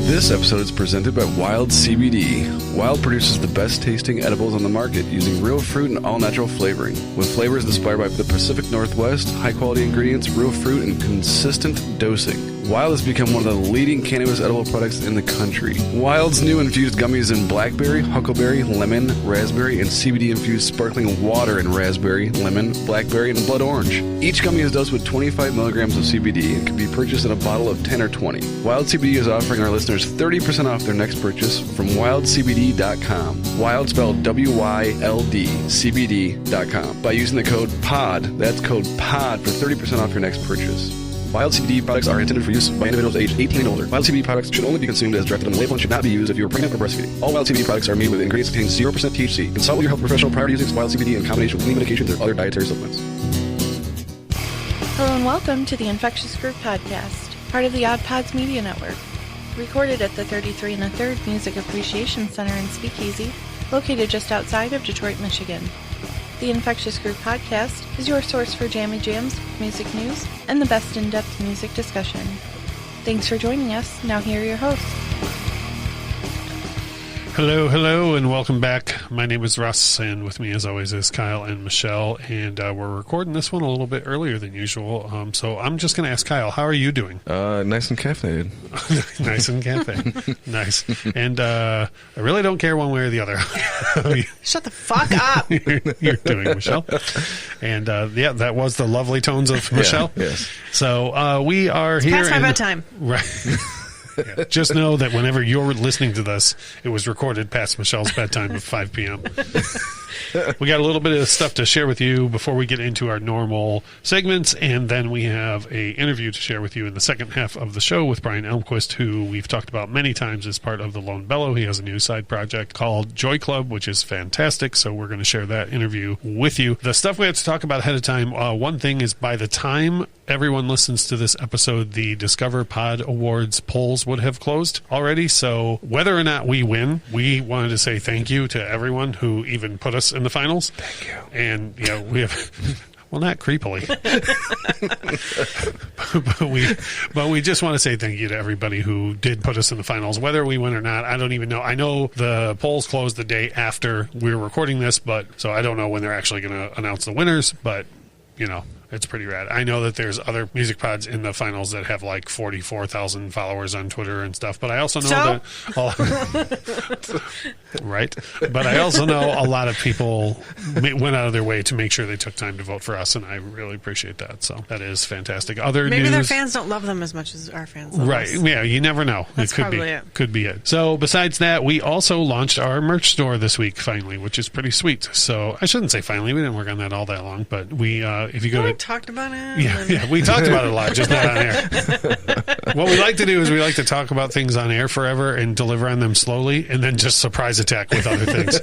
This episode is presented by Wild CBD. Wild produces the best tasting edibles on the market using real fruit and all-natural flavoring. With flavors inspired by the Pacific Northwest, high-quality ingredients, real fruit, and consistent dosing. Wild has become one of the leading cannabis edible products in the country. Wild's new infused gummies in blackberry, huckleberry, lemon, raspberry, and CBD-infused sparkling water in raspberry, lemon, blackberry, and blood orange. Each gummy is dosed with 25 milligrams of CBD and can be purchased in a bottle of 10 or 20. Wild CBD is offering our listeners 30% off their next purchase from wildcbd.com. Wild spelled W-Y-L-D, CBD.com. By using the code POD, that's code POD for 30% off your next purchase. Wild CBD products are intended for use by individuals aged 18 and older. Wild CBD products should only be consumed as directed on the label and should not be used if you are pregnant or breastfeeding. All Wild CBD products are made with ingredients containing 0% THC. Consult with your health professional prior to using Wild CBD in combination with any medications or other dietary supplements. Hello and welcome to the Infectious Groove Podcast, part of the Odd Pods Media Network. Recorded at the 33 1/3 Music Appreciation Center in Speakeasy, located just outside of Detroit, Michigan. The Infectious Groove Podcast is your source for jammy jams, music news, and the best in-depth music discussion. Thanks for joining us. Now here are your hosts. Hello, and welcome back. My name is Russ, and with me, as always, is Kyle and Michelle, and we're recording this one a little bit earlier than usual, so I'm just going to ask Kyle, how are you doing? Nice and caffeinated. Nice and caffeinated. Nice. And I really don't care one way or the other. Shut the fuck up. You're doing, Michelle. And yeah, that was the lovely tones of Michelle. Yeah, yes. So we are here. Past my bedtime. Right. Yeah, just know that whenever you're listening to this, it was recorded past Michelle's bedtime of 5 p.m. We got a little bit of stuff to share with you before we get into our normal segments, and then we have a interview to share with you in the second half of the show with Brian Elmquist, who we've talked about many times as part of the Lone Bellow. He has a new side project called Joy Club, which is fantastic, so we're going to share that interview with you. The stuff we have to talk about ahead of time, one thing is by the time everyone listens to this episode, the Discover Pod Awards polls would have closed already. So whether or not we win, we wanted to say thank you to everyone who even put us in the finals. Thank you. And, you know, we have... Well, not creepily. but we just want to say thank you to everybody who did put us in the finals. Whether we win or not, I don't even know. I know the polls closed the day after we were recording this, so I don't know when they're actually going to announce the winners, but, you know, it's pretty rad. I know that there's other music pods in the finals that have like 44,000 followers on Twitter and stuff, but I also know right? But I also know a lot of people went out of their way to make sure they took time to vote for us, and I really appreciate that. So that is fantastic. Maybe news, their fans don't love them as much as our fans love us. Yeah, you never know. That's probably it. Could be it. So besides that, we also launched our merch store this week, finally, which is pretty sweet. So I shouldn't say finally. We didn't work on that all that long, but we, if you go to... talked about it. Yeah, we talked about it a lot, just not on air. What we like to do is we like to talk about things on air forever and deliver on them slowly, and then just surprise attack with other things.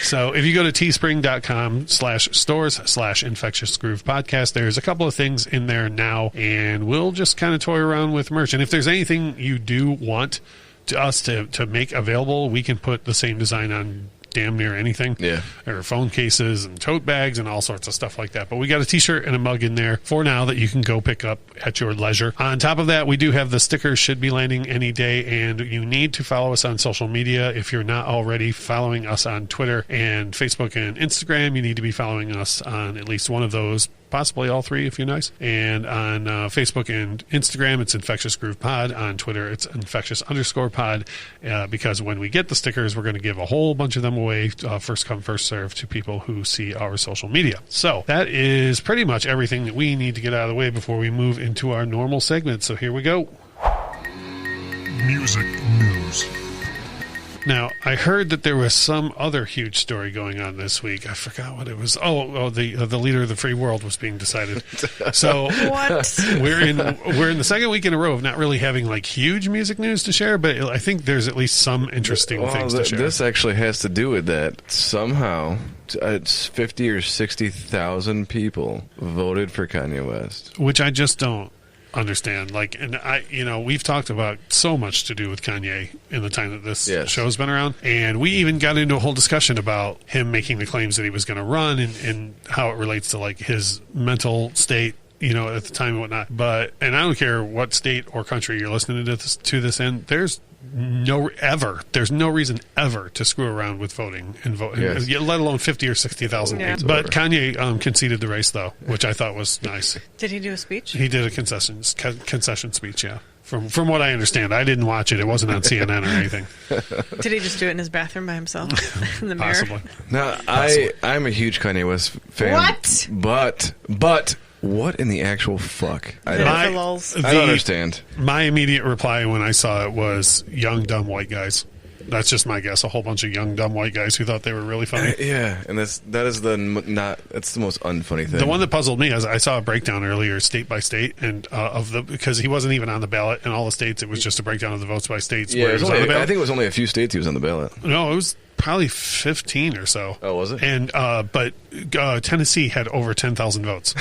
So if you go to teespring.com/stores/Infectious Groove Podcast, there's a couple of things in there now, and we'll just kind of toy around with merch. And if there's anything you do want us to make available, we can put the same design on damn near anything. Yeah. Or phone cases and tote bags and all sorts of stuff like that. But we got a t-shirt and a mug in there for now that you can go pick up at your leisure. On top of that, we do have the stickers should be landing any day, and you need to follow us on social media. If you're not already following us on Twitter and Facebook and Instagram, you need to be following us on at least one of those, possibly all three if you're nice. And on Facebook and Instagram, it's Infectious Groove Pod. On Twitter, it's Infectious_pod, because when we get the stickers, we're going to give a whole bunch of them away, first come, first serve, to people who see our social media. So that is pretty much everything that we need to get out of the way before we move into our normal segment. So here we go. Music news. Now, I heard that there was some other huge story going on this week. I forgot what it was. The leader of the free world was being decided. So what? We're in the second week in a row of not really having like huge music news to share, but I think there's at least some interesting things to share. This actually has to do with that. Somehow, it's 50 or 60,000 people voted for Kanye West, which I just don't understand. Like, and we've talked about so much to do with Kanye in the time that this show's been around, and we even got into a whole discussion about him making the claims that he was going to run and how it relates to like his mental state, you know, at the time and whatnot. And I don't care what state or country you're listening to this in, there's There's no reason ever to screw around with voting and vote, Yes. let alone 50 or 60,000. Yeah. But Kanye conceded the race though, which I thought was nice. Did he do a speech? He did a concession speech. Yeah, from what I understand, I didn't watch it. It wasn't on CNN or anything. Did he just do it in his bathroom by himself in the mirror? Possibly. Now, I'm a huge Kanye West fan. What? But what in the actual fuck? I don't, My- For lulz. I don't understand. My immediate reply when I saw it was young, dumb white guys. That's just my guess. A whole bunch of young, dumb white guys who thought they were really funny. Yeah, and that's the most unfunny thing. The one that puzzled me is I saw a breakdown earlier, state by state, and because he wasn't even on the ballot in all the states. It was just a breakdown of the votes by states. Yeah, where he was on the I ballot. think it was only a few states he was on the ballot. No, it was probably 15 or so. Oh, was it? And but Tennessee had over 10,000 votes.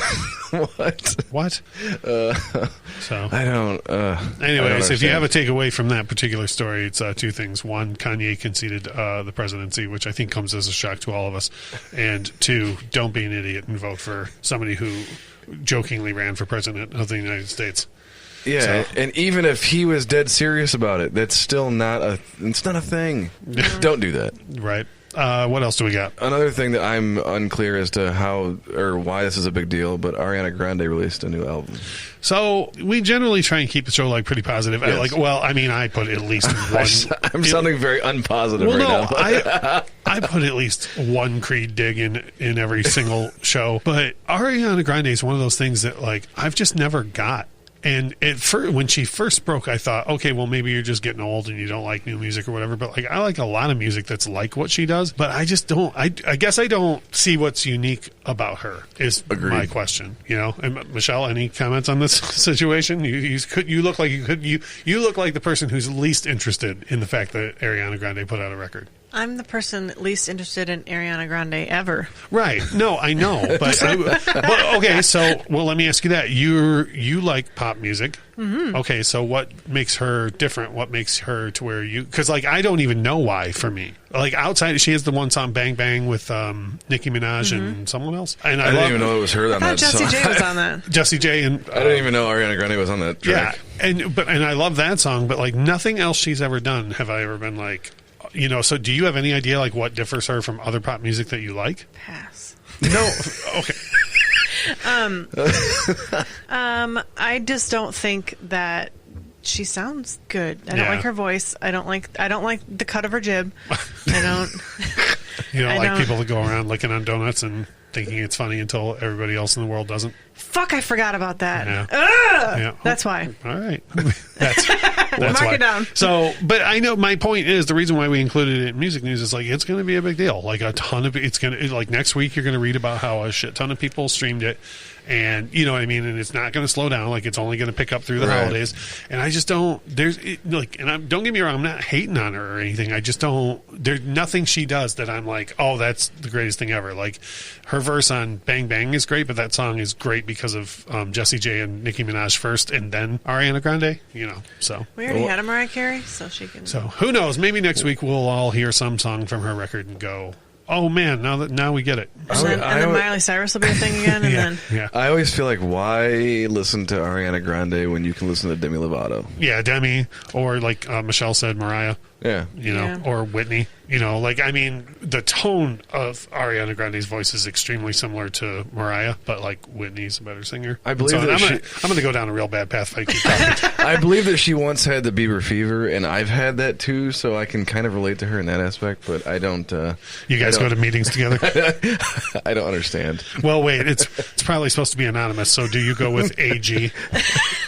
What? So I don't. anyways, if you have a takeaway from that particular story, it's two things. One, Kanye conceded the presidency, which I think comes as a shock to all of us. And two, don't be an idiot and vote for somebody who jokingly ran for president of the United States. Yeah, So- and even if he was dead serious about it, that's still not a thing. Don't do that. Right. What else do we got? Another thing that I'm unclear as to how or why this is a big deal, but Ariana Grande released a new album. So we generally try and keep the show pretty positive. Yes. I put at least one. I'm sounding very unpositive Well, right no, now. I put at least one Creed dig in every single show. But Ariana Grande is one of those things that I've just never got. And when she first broke, I thought, okay, well, maybe you're just getting old and you don't like new music or whatever. But I like a lot of music that's like what she does. But I just don't. I guess I don't see what's unique about her. Is Agreed. my question. And Michelle, any comments on this situation? You look like you look like the person who's least interested in the fact that Ariana Grande put out a record. I'm the person least interested in Ariana Grande ever. Right. No, I know. But okay, so, let me ask you that. You like pop music. Mm-hmm. Okay, so what makes her different? What makes her to where you... Because, I don't even know why for me. Outside, she has the one song, Bang Bang, with Nicki Minaj and someone else. And I didn't even know it was her on I thought that song. Jessie J was on that. Jessie J and... I didn't even know Ariana Grande was on that track. Yeah, and I love that song, but, nothing else she's ever done have I ever been so do you have any idea what differs her from other pop music that you like? Pass. No. Okay. I just don't think that she sounds good. I don't Yeah. like her voice. I don't like the cut of her jib. I don't. You don't I like don't- people that go around licking on donuts and thinking it's funny until everybody else in the world doesn't. Fuck! I forgot about that. Yeah. Ugh! Yeah. That's why. All right. That's Mark why. it down. So, but I know my point is the reason why we included it in music news is it's going to be a big deal. A ton of it's going to next week you're going to read about how a shit ton of people streamed it, and you know what I mean. And it's not going to slow down. It's only going to pick up through the Right. holidays. And I just don't. Don't get me wrong. I'm not hating on her or anything. I just don't. There's nothing she does that I'm oh, that's the greatest thing ever. Her verse on Bang Bang is great, but that song is great because of Jessie J and Nicki Minaj first, and then Ariana Grande. So. We already had a Mariah Carey, so she can. So who knows? Maybe next week we'll all hear some song from her record and go, "Oh man, now we get it." And then Miley Cyrus will be a thing again, and then Yeah, I always feel why listen to Ariana Grande when you can listen to Demi Lovato? yeah, Demi, or Michelle said, Mariah. Yeah. Yeah. Or Whitney. The tone of Ariana Grande's voice is extremely similar to Mariah, but Whitney's a better singer. I believe And that I'm going to go down a real bad path if I keep talking. I believe that she once had the Bieber fever, and I've had that too, so I can kind of relate to her in that aspect, but I don't... You guys go to meetings together? I don't understand. Well, wait, it's probably supposed to be anonymous, so do you go with AG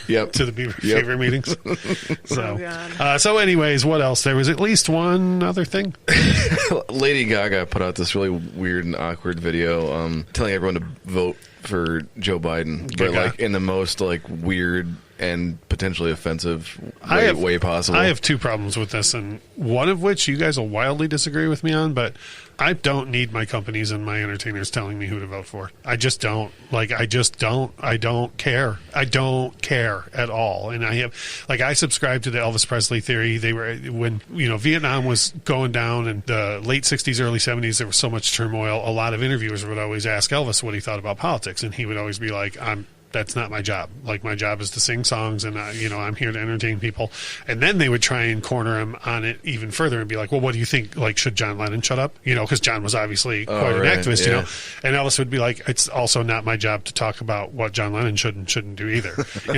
Yep. to the Bieber Yep. fever meetings? So, God. so anyways, what else? There was at least one other thing. Lady Gaga put out this really weird and awkward video telling everyone to vote for Joe Biden, but Gaga. in the most weird and potentially offensive way possible. I have two problems with this, and one of which you guys will wildly disagree with me on, but I don't need my companies and my entertainers telling me who to vote for. I just don't. I just don't. I don't care. I don't care at all. And I have, I subscribe to the Elvis Presley theory. They were, when, Vietnam was going down in the late 60s, early 70s, there was so much turmoil. A lot of interviewers would always ask Elvis what he thought about politics, and he would always be like, That's not my job. Like, my job is to sing songs, and I'm here to entertain people. And then they would try and corner him on it even further and be like, well, what do you think? Like, should John Lennon shut up? Because John was obviously quite an activist, And Elvis would be like, it's also not my job to talk about what John Lennon should and shouldn't do either.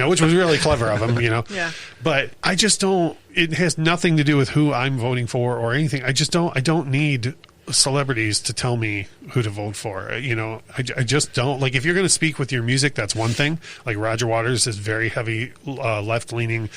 Which was really clever of him, Yeah. But I just don't. It has nothing to do with who I'm voting for or anything. I don't need celebrities to tell me who to vote for. I just don't. Like, if you're going to speak with your music, that's one thing. Like, Roger Waters is very heavy left-leaning,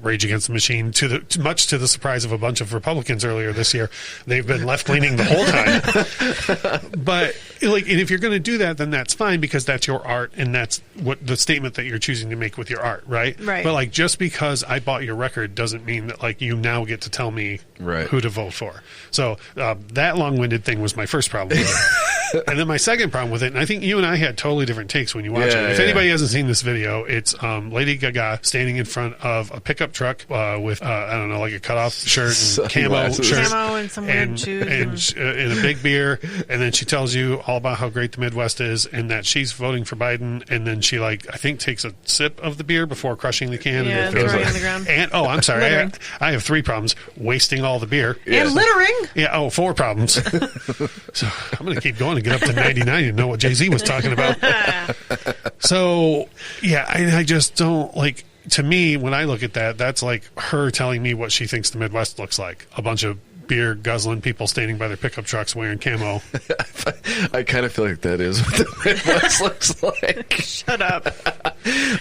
Rage Against the Machine, much to the surprise of a bunch of Republicans earlier this year. They've been left-leaning the whole time. But like, and if you're going to do that, then that's fine, because that's your art, and that's what the statement that you're choosing to make with your art, right? Right. But like, just because I bought your record doesn't mean that like you now get to tell me who to vote for. So that long-winded thing was my first problem with it. And then my second problem with it, and I think you and I had totally different takes when you watch it. If anybody hasn't seen this video, it's Lady Gaga standing in front of a pickup truck with I don't know, like a cutoff shirt and camo shirt, camo and some weird shoes, and a big beer, and then she tells you all about how great the Midwest is, and that she's voting for Biden, and then she I think takes a sip of the beer before crushing the can. Yeah, and throwing it on the ground. And I'm sorry, I have 3 problems: wasting all the beer and littering. Yeah, 4 problems. So I'm going to keep going to get up to 99 and know what Jay-Z was talking about. So, yeah, I just don't, like, to me, when I look at that, that's like her telling me what she thinks the Midwest looks like. A bunch of beer guzzling people standing by their pickup trucks wearing camo. I kind of feel like that is what the Midwest looks like. Shut up.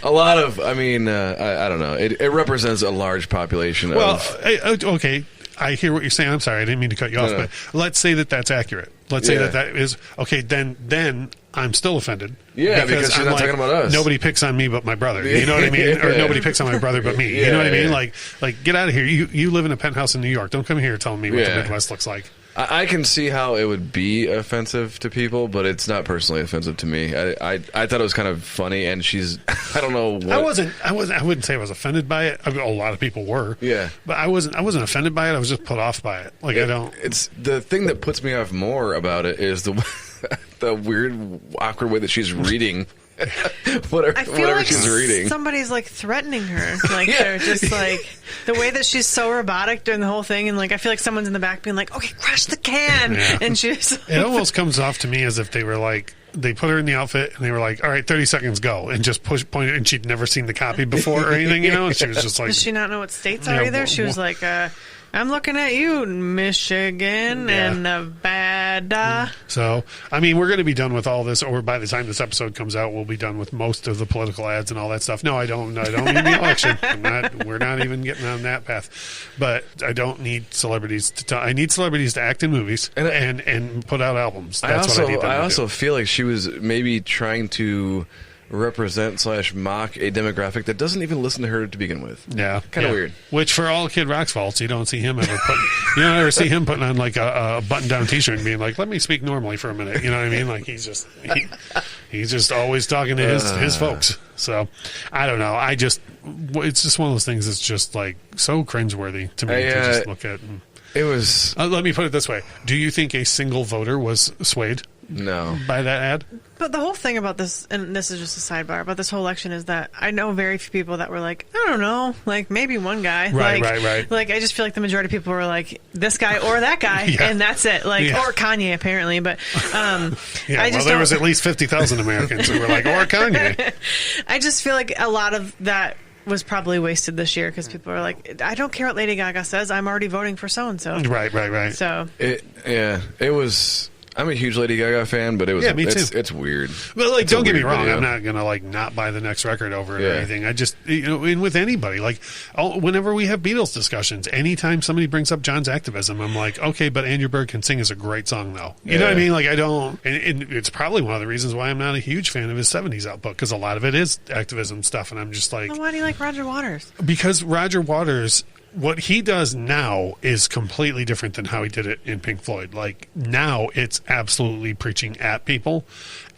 A lot of, I don't know. It represents a large population okay. I hear what you're saying. I'm sorry, I didn't mean to cut you off, but let's say that that's accurate. Let's say that is okay. Then I'm still offended. Yeah, because you're not talking about us. Nobody picks on me but my brother. You know what I mean? Or nobody picks on my brother but me. You know what I mean? Like get out of here. You live in a penthouse in New York. Don't come here telling me what the Midwest looks like. I can see how it would be offensive to people, but it's not personally offensive to me. I thought it was kind of funny, and she's, I don't know what. I wouldn't say I was offended by it. A lot of people were. Yeah. But I wasn't offended by it. I was just put off by it. Like, it's the thing that puts me off more about it is the weird, awkward way that she's reading. whatever she's reading. Somebody's like threatening her. Like they're just like the way that she's so robotic during the whole thing, and like I feel like someone's in the back being like, "Okay, crush the can," and she's. It almost comes off to me as if they were like. They put her in the outfit and they were like, all right, 30 seconds, go. And just pointed, and she'd never seen the copy before or anything, And she was just like. Does she not know what states are either? She was like, I'm looking at you, Michigan and Nevada. So, I mean, we're going to be done with all this, or by the time this episode comes out, we'll be done with most of the political ads and all that stuff. No, I don't need the election. We're not even getting on that path. But I don't need celebrities to I need celebrities to act in movies and put out albums. That's what I need them to do. I also feel like she was maybe trying to represent / mock a demographic that doesn't even listen to her to begin with. Yeah, kind of weird. Which, for all Kid Rock's faults, you don't see him ever putting on like a button-down T-shirt and being like, "Let me speak normally for a minute." You know what I mean? Like he's just always talking to his folks. So I don't know. It's just one of those things that's just like so cringeworthy to me to just look at. It was. Let me put it this way: do you think a single voter was swayed? No. By that ad? But the whole thing about this, and this is just a sidebar, about this whole election is that I know very few people that were like, I don't know, like maybe one guy. Right. Like I just feel like the majority of people were like, this guy or that guy, and that's it. Like, or Kanye apparently. But there was at least 50,000 Americans who were like, or Kanye. I just feel like a lot of that was probably wasted this year because people are like, I don't care what Lady Gaga says, I'm already voting for so and so. Right. So it was. I'm a huge Lady Gaga fan, but it was me too. It's weird. But like, don't get me wrong, I'm not gonna like not buy the next record over it or anything. I just and with anybody, like whenever we have Beatles discussions, anytime somebody brings up John's activism, I'm like, okay, but Andrew Bird Can Sing is a great song though. You know what I mean? Like I don't, and it's probably one of the reasons why I'm not a huge fan of his '70s output because a lot of it is activism stuff, and I'm just like, well, why do you like Roger Waters? Because Roger Waters. What he does now is completely different than how he did it in Pink Floyd. Like, now it's absolutely preaching at people.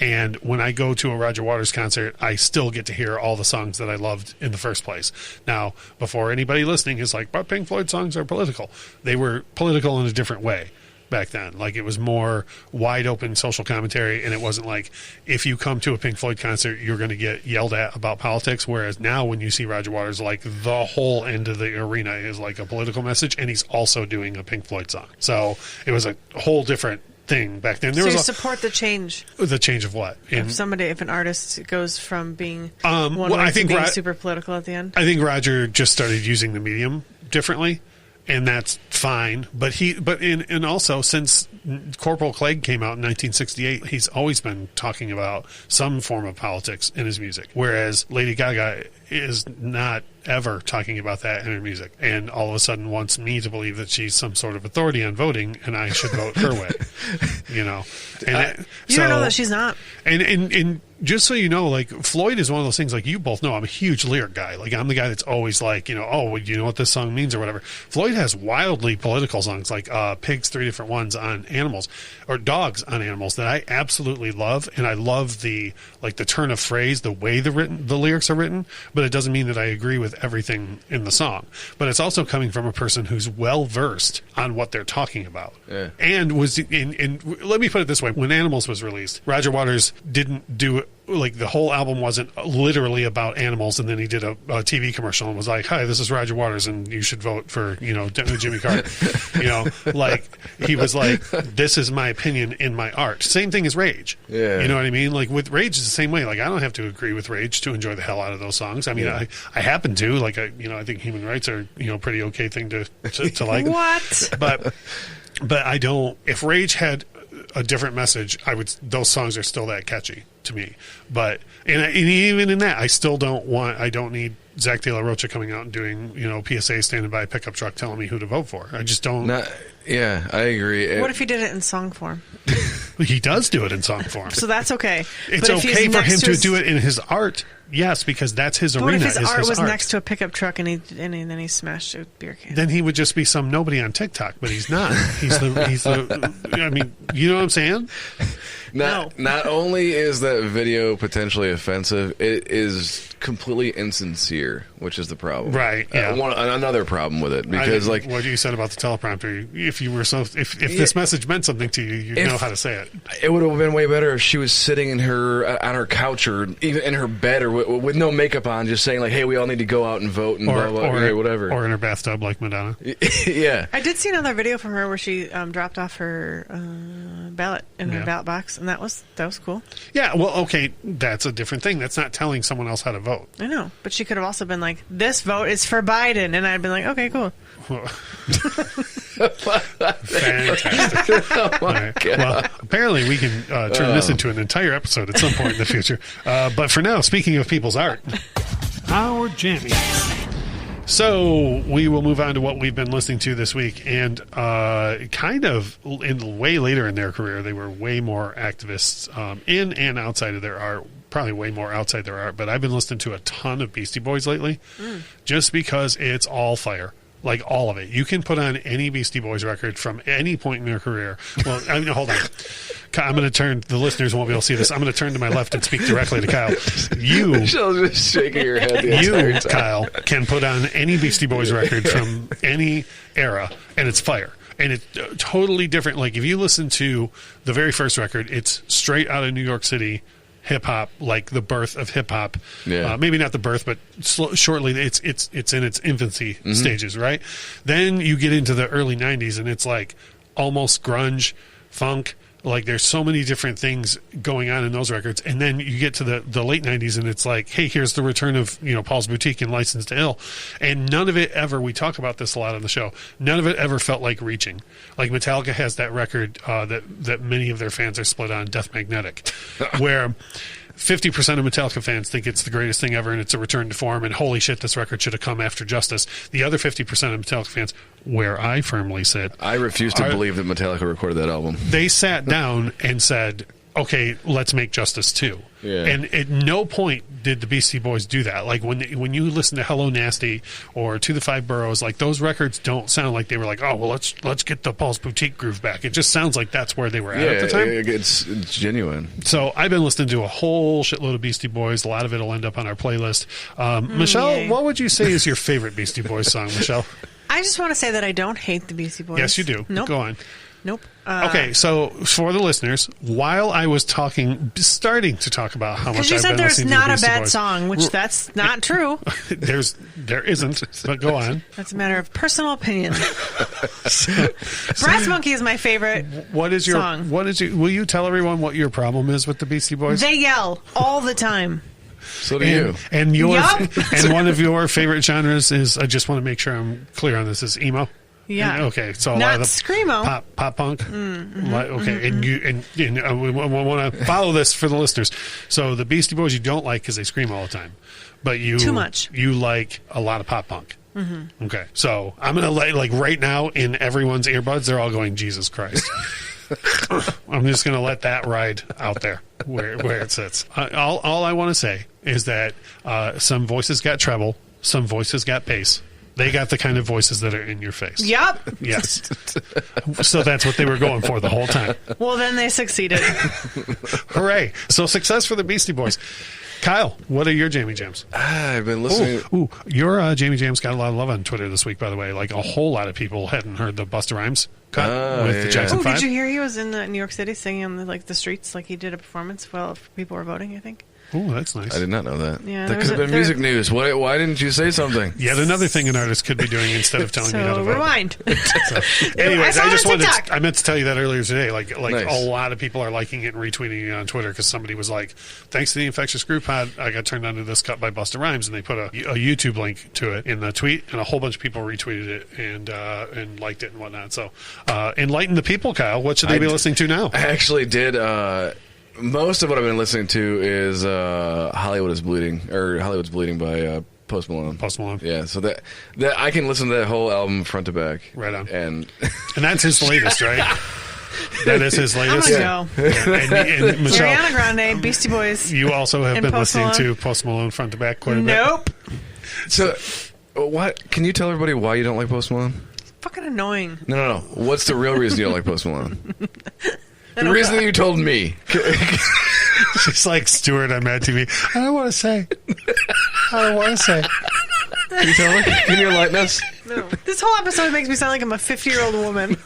And when I go to a Roger Waters concert, I still get to hear all the songs that I loved in the first place. Now, before anybody listening is like, but Pink Floyd songs are political. They were political in a different way. back then. Like, it was more wide open social commentary, and it wasn't like, if you come to a Pink Floyd concert, you're going to get yelled at about politics. Whereas now, when you see Roger Waters, like, the whole end of the arena is like a political message, and he's also doing a Pink Floyd song. So it was a whole different thing back then. So you support the change. The change of what? If an artist goes from being I think to being super political at the end. I think Roger just started using the medium differently, and that's fine. But also, since Corporal Clegg came out in 1968, he's always been talking about some form of politics in his music. Whereas Lady Gaga is not ever talking about that in her music, and all of a sudden wants me to believe that she's some sort of authority on voting, and I should vote her way. You know, you don't know that she's not. And just so you know, like, Floyd is one of those things, like, you both know, I'm a huge lyric guy. Like, I'm the guy that's always like, you know, oh, well, you know what this song means or whatever. Floyd has wildly political songs, like Pigs, 3 different ones on animals, or Dogs on animals, that I absolutely love. And I love the turn of phrase, the way the lyrics are written, but it doesn't mean that I agree with everything in the song. But it's also coming from a person who's well versed on what they're talking about. Yeah. And was in let me put it this way, when Animals was released, Roger Waters didn't do it, like, the whole album wasn't literally about animals, and then he did a TV commercial and was like, hi, this is Roger Waters, and you should vote for, you know, Jimmy Carter. You know, like, he was like, this is my opinion in my art. Same thing as Rage. Yeah. You know what I mean? Like, with Rage, it's the same way. Like, I don't have to agree with Rage to enjoy the hell out of those songs. I mean, I happen to. Like, I think human rights are, you know, pretty okay thing to like. What? But I don't. If Rage had a different message, those songs are still that catchy to me. But and even in that, I don't need Zach De La Rocha coming out and doing, you know, PSA standing by a pickup truck telling me who to vote for. I just don't. Yeah, I agree. What if he did it in song form? He does do it in song form. So that's okay. It's okay for him to do it in his art. Yes, because that's his arena. What if his art was next to a pickup truck and then he smashed a beer can? Then he would just be some nobody on TikTok, but he's not. He's the. I mean, you know what I'm saying? Not only is that video potentially offensive, it is completely insincere, which is the problem. Right. Yeah. Another problem with it, because like what you said about the teleprompter. If this message meant something to you, you know how to say it. It would have been way better if she was sitting on her couch, or even in her bed, or with no makeup on, just saying like, "Hey, we all need to go out and vote," and blah, blah, blah, whatever. Or in her bathtub, like Madonna. Yeah. I did see another video from her where she dropped off her ballot in her ballot box, and that was cool. Yeah. Well, okay, that's a different thing. That's not telling someone else how to vote. I know, but she could have also been like, "This vote is for Biden," and I'd been like, "Okay, cool." Fantastic. Well, apparently we can turn this into an entire episode at some point in the future. But for now, speaking of people's art, our jammies. So we will move on to what we've been listening to this week, and kind of way later in their career, they were way more activists in and outside of their art. Probably way more outside their art, but I've been listening to a ton of Beastie Boys lately, just because it's all fire. Like, all of it. You can put on any Beastie Boys record from any point in their career. Well, I mean, hold on. I'm going to turn, the listeners won't be able to see this. I'm going to turn to my left and speak directly to Kyle. Michelle's just shaking her head the entire time. Kyle, can put on any Beastie Boys record from any era, and it's fire. And it's totally different. Like, if you listen to the very first record, it's straight out of New York City hip-hop, like the birth of hip-hop. Yeah. Maybe not the birth, but shortly it's in its infancy stages, right? Then you get into the early 90s, and it's like almost grunge, funk. Like, there's so many different things going on in those records. And then you get to the late 90s, and it's like, hey, here's the return of, you know, Paul's Boutique and Licensed to Ill. And none of it ever, we talk about this a lot on the show, none of it ever felt like reaching. Like, Metallica has that record that many of their fans are split on, Death Magnetic, where 50% of Metallica fans think it's the greatest thing ever and it's a return to form, and holy shit, this record should have come after Justice. The other 50% of Metallica fans, where I firmly sit, I refuse to believe that Metallica recorded that album. They sat down and said, okay, let's make Justice 2. Yeah. And at no point did the Beastie Boys do that. Like, when you listen to Hello Nasty or To the Five Boroughs, like, those records don't sound like they were like, oh, well, let's get the Paul's Boutique groove back. It just sounds like that's where they were at the time. It's genuine. So I've been listening to a whole shitload of Beastie Boys. A lot of it will end up on our playlist. Michelle, what would you say is your favorite Beastie Boys song, Michelle? I just want to say that I don't hate the Beastie Boys. Yes, you do. Nope. Go on. Nope. Okay, so for the listeners, while I was starting to talk about how much you I've said been there's listening to not the a Beastie bad Boys. song, which that's not true. There isn't, but go on. That's a matter of personal opinion. Brass Monkey is my favorite song. Will you tell everyone what your problem is with the Beastie Boys? They yell all the time. So do you. And Yup. and one of your favorite genres is, I just want to make sure I'm clear on this, is emo. Yeah. Okay. So a Not lot of the screamo. pop punk. Okay. And we want to follow this for the listeners. So the Beastie Boys you don't like because they scream all the time, but Too much. You like a lot of pop punk. Mm-hmm. Okay. So I'm gonna like right now in everyone's earbuds, they're all going, Jesus Christ. I'm just going to let that ride out there where it sits. All I want to say is that some voices got treble, some voices got bass. They got the kind of voices that are in your face. Yep. Yes. So that's what they were going for the whole time. Well, then they succeeded. Hooray. So success for the Beastie Boys. Kyle, what are your Jamie Jams? I've been listening. Your Jamie Jams got a lot of love on Twitter this week, by the way. Like a whole lot of people hadn't heard the Busta Rhymes cut with the Jackson 5. Did you hear he was in New York City singing on the streets? Like he did a performance while people were voting, I think. Oh, that's nice. I did not know that. Yeah, that could have been music news. Why didn't you say something? Yet another thing an artist could be doing instead of telling me how to vote. Rewind. Anyways, I meant to tell you that earlier today. Like Nice. A lot of people are liking it and retweeting it on Twitter because somebody was like, "Thanks to the Infectious Group Pod, I got turned on to this cut by Busta Rhymes," and they put a YouTube link to it in the tweet, and a whole bunch of people retweeted it and liked it and whatnot. So, enlighten the people, Kyle. What should they be listening to now? I actually did. Most of what I've been listening to is Hollywood's Bleeding by Post Malone. Post Malone. Yeah, so that I can listen to that whole album front to back. Right on. And that's his latest, right? That is his latest. I'm gonna go. And Michelle, Ariana Grande, Beastie Boys. you also have been Post listening Malone. to Post Malone front to back quite a bit. Nope. so, what? Can you tell everybody why you don't like Post Malone? Fucking annoying. No. What's the real reason you don't like Post Malone? The reason that you told me. She's like Stuart on Mad TV. I don't want to say. Can you tell me? Can you enlighten us? No. This whole episode makes me sound like I'm a 50-year-old woman.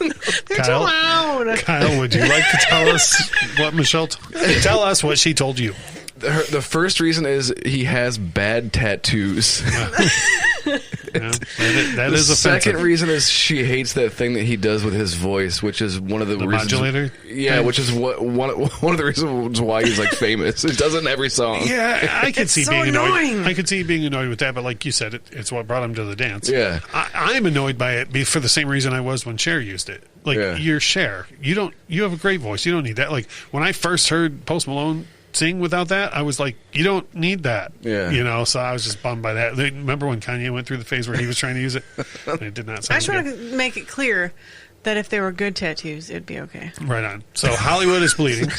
They're too loud. Kyle, would you like to tell us what Michelle tell us what she told you? The first reason is he has bad tattoos. Yeah, that is offensive. Second reason is she hates that thing that he does with his voice, which is one of the reasons. Modulator? Yeah, thing? which is one of the reasons why he's like famous. It does it in every song. Yeah, I could see so being annoyed. annoying. I could see being annoyed with that, but like you said, it's what brought him to the dance. Yeah. I'm annoyed by it for the same reason I was when Cher used it. Like you're Cher, you have a great voice. You don't need that. Like when I first heard Post Malone sing without that, I was like, you don't need that. Yeah. So I was just bummed by that. Remember when Kanye went through the phase where he was trying to use it? And it did not I sound just want good. to make it clear that if they were good tattoos, it'd be okay. Right on. So Hollywood is Bleeding.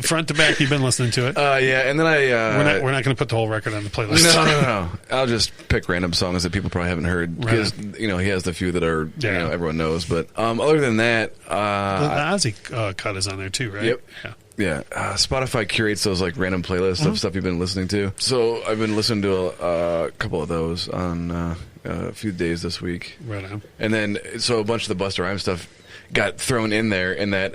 Front to back, you've been listening to it. Yeah, and then We're not going to put the whole record on the playlist. No. I'll just pick random songs that people probably haven't heard because he has the few that are everyone knows. But other than that, the Ozzy cut is on there too, right? Yep. Yeah. Yeah, Spotify curates those like random playlists of stuff you've been listening to. So I've been listening to a couple of those on a few days this week. Right on. And then so a bunch of the Busta Rhymes stuff got thrown in there, and that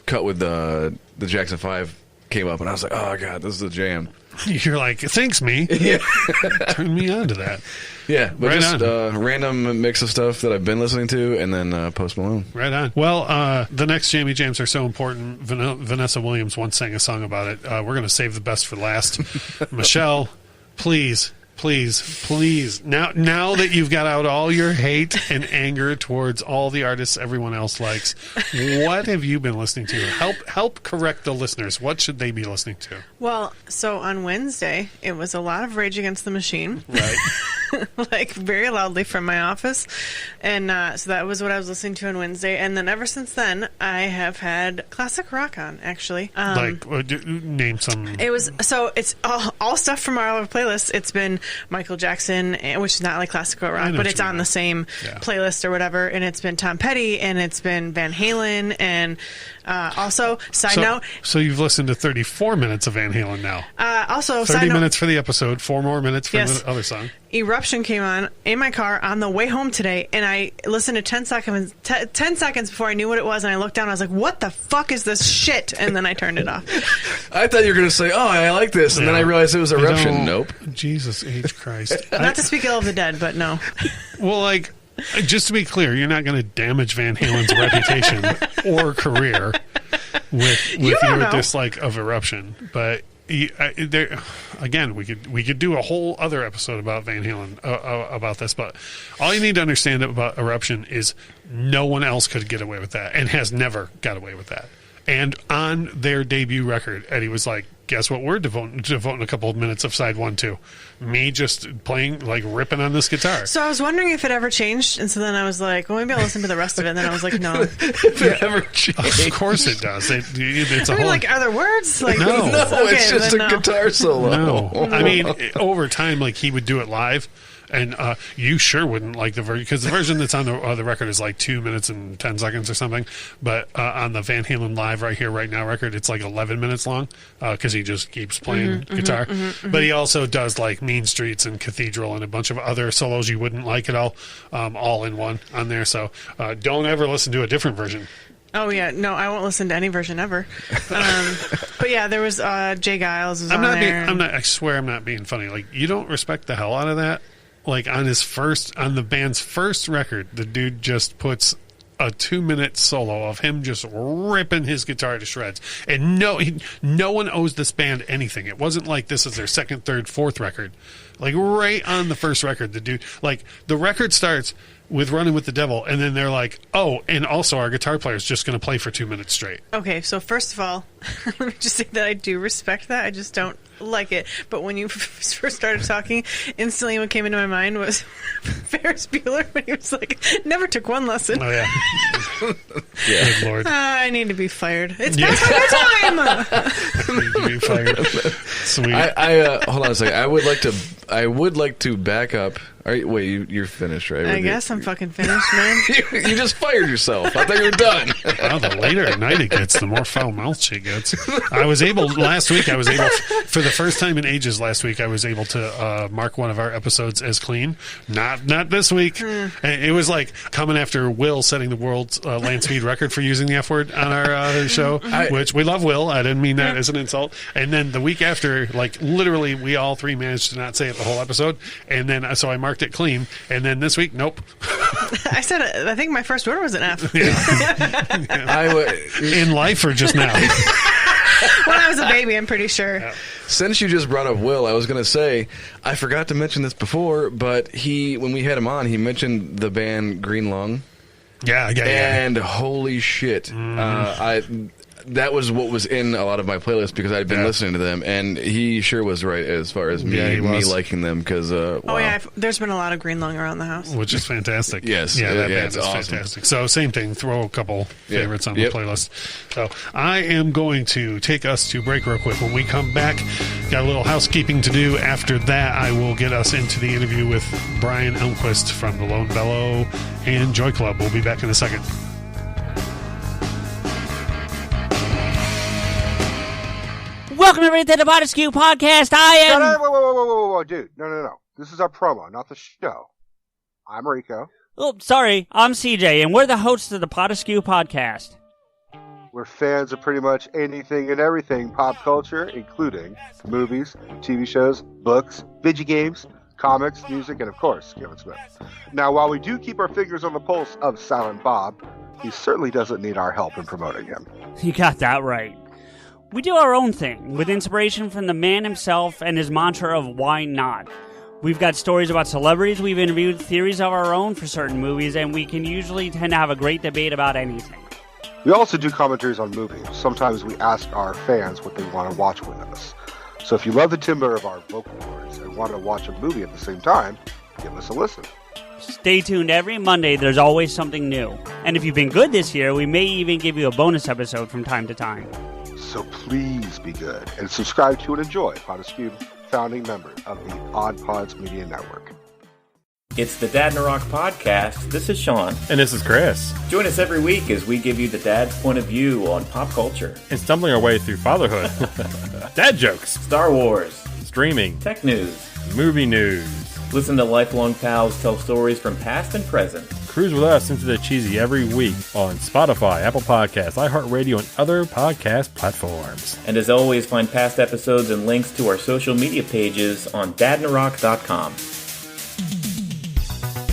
cut with the Jackson 5 came up, and I was like, oh god, this is a jam. You're like, thanks me. Yeah. Turn me on to that. Yeah, but right just on. random mix of stuff that I've been listening to, and then Post Malone. Right on. Well, the next Jamie Jams are so important. Vanessa Williams once sang a song about it. We're going to save the best for last. Michelle, please. Now that you've got out all your hate and anger towards all the artists everyone else likes, what have you been listening to? Help correct the listeners. What should they be listening to? Well, so on Wednesday, it was a lot of Rage Against the Machine. Right. Like very loudly from my office. And so that was what I was listening to on Wednesday. And then ever since then, I have had classic rock on, actually. Name some. It's all stuff from our other playlist. It's been Michael Jackson, which is not like classical rock, but it's on the same playlist or whatever. And it's been Tom Petty, and it's been Van Halen, and also, side note. So you've listened to 34 minutes of Van Halen now. Also, 30 minutes for the episode, 4 more minutes for the other song. Eruption came on in my car on the way home today, and I listened to 10 seconds before I knew what it was, and I looked down, and I was like, what the fuck is this shit? And then I turned it off. I thought you were going to say, oh, I like this, and then I realized it was Eruption. Nope. Jesus H. Christ. Not to speak ill of the dead, but no. Well, like, just to be clear, you're not going to damage Van Halen's reputation or career with your dislike of Eruption, but again, we could do a whole other episode about Van Halen about this, but all you need to understand about Eruption is no one else could get away with that and has never got away with that. And on their debut record, Eddie was like, guess what we're devoting a couple of minutes of side 1 to? Me just playing, like, ripping on this guitar. So I was wondering if it ever changed, and so then I was like, well, maybe I'll listen to the rest of it, and then I was like, no. If it ever changed. Of course it does. It's I mean, like, are there words? Like, no, it's just a guitar solo. No. I mean, over time, like, he would do it live. And you sure wouldn't like the version, because the version that's on the record is like 2 minutes and 10 seconds or something. But on the Van Halen Live Right Here, Right Now record, it's like 11 minutes long because he just keeps playing guitar. But he also does like Mean Streets and Cathedral and a bunch of other solos you wouldn't like at all in one on there. So don't ever listen to a different version. Oh, yeah. No, I won't listen to any version ever. But yeah, there was Jay Giles was on there. I swear I'm not being funny. Like, you don't respect the hell out of that. Like, on the band's first record, the dude just puts a 2-minute solo of him just ripping his guitar to shreds. And no one owes this band anything. It wasn't like this is their second, third, fourth record. Like, right on the first record, the dude, like, the record starts with Running with the Devil, and then they're like, oh, and also our guitar player is just going to play for 2 minutes straight. Okay, so first of all, let me just say that I do respect that. I just don't like it. But when you first started talking, instantly what came into my mind was Ferris Bueller when he was like, never took one lesson. Oh, yeah. Yeah. Good Lord. I need to be fired. It's past my time! I need to be fired. Sweet. Hold on a second. I would like to back up. Wait, you're finished, right? I guess I'm fucking finished, man. You just fired yourself. I thought you were done. Well, the later at night it gets, the more foul-mouthed she gets. Last week, for the first time in ages last week, I was able to mark one of our episodes as clean. Not this week. It was like coming after Will setting the world's land speed record for using the F word on our show, which we love Will. I didn't mean that as an insult. And then the week after, like, literally, we all three managed to not say it the whole episode. And then, so I marked it clean. And then this week, nope. I think my first word was an F. In life or just now? When I was a baby, I'm pretty sure. Yeah. Since you just brought up Will, I was going to say, I forgot to mention this before, but when we had him on, he mentioned the band Green Lung. Yeah. And holy shit, that was what was in a lot of my playlists because I'd been listening to them, and he sure was right as far as me liking them. Because wow. Oh yeah, there's been a lot of Green Lung around the house, which is fantastic. Yes, that band is awesome. Fantastic. So same thing, throw a couple favorites on the playlist. So I am going to take us to break real quick. When we come back, got a little housekeeping to do. After that, I will get us into the interview with Brian Elmquist from the Lone Bellow and Joy Club. We'll be back in a second. Welcome everybody to the Podeskew Podcast. I am... Whoa, dude. No. This is our promo, not the show. I'm Rico. Oh, sorry. I'm CJ, and we're the hosts of the Podeskew Podcast. We're fans of pretty much anything and everything pop culture, including movies, TV shows, books, video games, comics, music, and of course, Kevin Smith. Now, while we do keep our fingers on the pulse of Silent Bob, he certainly doesn't need our help in promoting him. You got that right. We do our own thing, with inspiration from the man himself and his mantra of why not. We've got stories about celebrities we've interviewed, theories of our own for certain movies, and we can usually tend to have a great debate about anything. We also do commentaries on movies. Sometimes we ask our fans what they want to watch with us. So if you love the timbre of our vocal cords and want to watch a movie at the same time, give us a listen. Stay tuned every Monday. There's always something new. And if you've been good this year, we may even give you a bonus episode from time to time. So please be good and subscribe to and enjoy Podeskew, founding member of the Odd Pods Media Network. It's the Dad in a Rock podcast. This is Sean. And this is Chris. Join us every week as we give you the dad's point of view on pop culture. And stumbling our way through fatherhood. Dad jokes. Star Wars. Streaming. Tech news. Movie news. Listen to lifelong pals tell stories from past and present. Cruise with us into the cheesy every week on Spotify, Apple Podcasts, iHeartRadio, and other podcast platforms. And as always, find past episodes and links to our social media pages on dadnarock.com.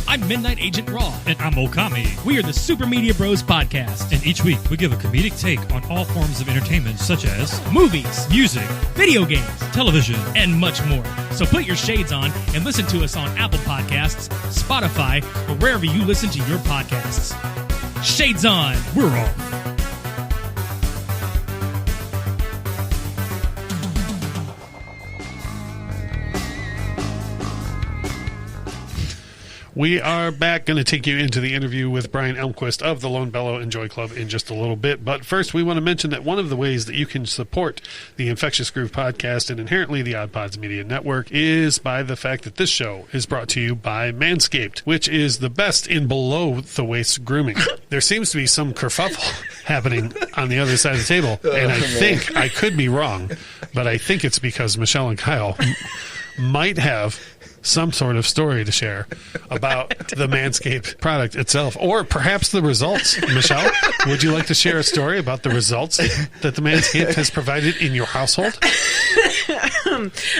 I'm Midnight Agent Raw. And I'm Okami. We are the Super Media Bros Podcast. And each week, we give a comedic take on all forms of entertainment, such as movies, music, video games, television, and much more. So put your shades on and listen to us on Apple Podcasts, Spotify, or wherever you listen to your podcasts. Shades on. We're off. We are back, going to take you into the interview with Brian Elmquist of the Lone Bellow and Joy Club in just a little bit. But first, we want to mention that one of the ways that you can support the Infectious Groove podcast and inherently the Odd Pods Media Network is by the fact that this show is brought to you by Manscaped, which is the best in below-the-waist grooming. There seems to be some kerfuffle happening on the other side of the table, and I think, I could be wrong, but I think it's because Michelle and Kyle might have some sort of story to share about the Manscaped product itself, or perhaps the results. Michelle, would you like to share a story about the results that the Manscaped has provided in your household?